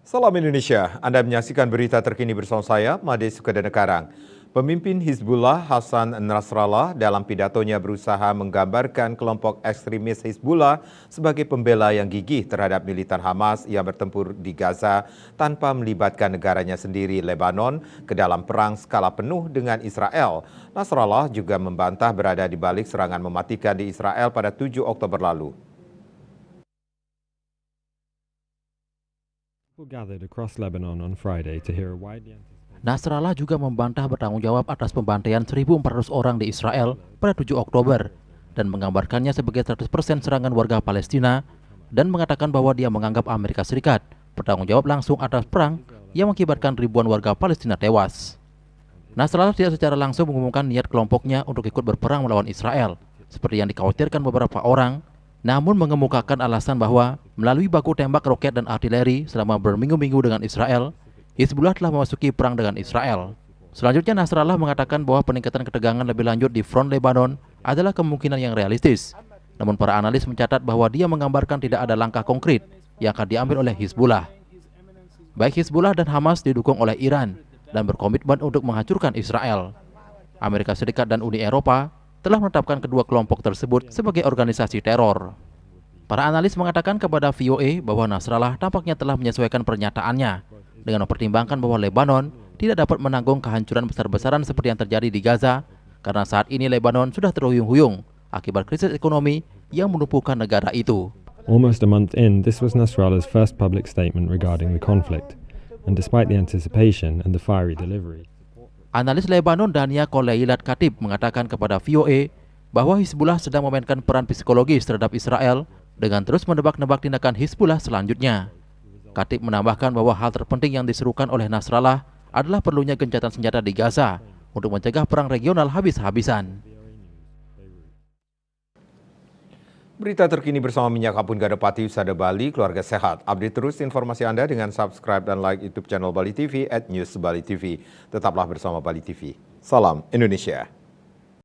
Salam Indonesia, Anda menyaksikan berita terkini bersama saya, Made Sukadana Karang. Pemimpin Hizbullah Hasan Nasrallah dalam pidatonya berusaha menggambarkan kelompok ekstremis Hizbullah sebagai pembela yang gigih terhadap militan Hamas yang bertempur di Gaza tanpa melibatkan negaranya sendiri Lebanon ke dalam perang skala penuh dengan Israel. Nasrallah juga membantah berada di balik serangan mematikan di Israel pada 7 Oktober lalu. Nasrallah juga membantah bertanggung jawab atas pembantaian 1.400 orang di Israel pada 7 Oktober dan menggambarkannya sebagai 100% serangan warga Palestina dan mengatakan bahwa dia menganggap Amerika Serikat bertanggung jawab langsung atas perang yang mengakibatkan ribuan warga Palestina tewas. Nasrallah tidak secara langsung mengumumkan niat kelompoknya untuk ikut berperang melawan Israel, seperti yang dikhawatirkan beberapa orang, namun mengemukakan alasan bahwa melalui baku tembak roket dan artileri selama berminggu-minggu dengan Israel, Hizbullah telah memasuki perang dengan Israel. Selanjutnya Nasrallah mengatakan bahwa peningkatan ketegangan lebih lanjut di front Lebanon adalah kemungkinan yang realistis. Namun para analis mencatat bahwa dia menggambarkan tidak ada langkah konkret yang akan diambil oleh Hizbullah. Baik Hizbullah dan Hamas didukung oleh Iran dan berkomitmen untuk menghancurkan Israel. Amerika Serikat dan Uni Eropa telah menetapkan kedua kelompok tersebut sebagai organisasi teror. Para analis mengatakan kepada VOA bahwa Nasrallah tampaknya telah menyesuaikan pernyataannya dengan mempertimbangkan bahwa Lebanon tidak dapat menanggung kehancuran besar-besaran seperti yang terjadi di Gaza karena saat ini Lebanon sudah terhuyung-huyung akibat krisis ekonomi yang melumpuhkan negara itu. Almost a month in, this was Nasrallah's first public statement regarding the conflict, and despite the anticipation and the fiery delivery. Analis Lebanon Dania Koleilat Khatib mengatakan kepada VOA bahwa Hizbullah sedang memainkan peran psikologis terhadap Israel dengan terus menebak-nebak tindakan Hizbullah selanjutnya. Khatib menambahkan bahwa hal terpenting yang diserukan oleh Nasrallah adalah perlunya gencatan senjata di Gaza untuk mencegah perang regional habis-habisan. Berita terkini bersama Minyak Kapun Gadapati Usada Bali, keluarga sehat. Update terus informasi Anda dengan subscribe dan like YouTube channel Bali TV @newsbali TV. Tetaplah bersama Bali TV. Salam Indonesia.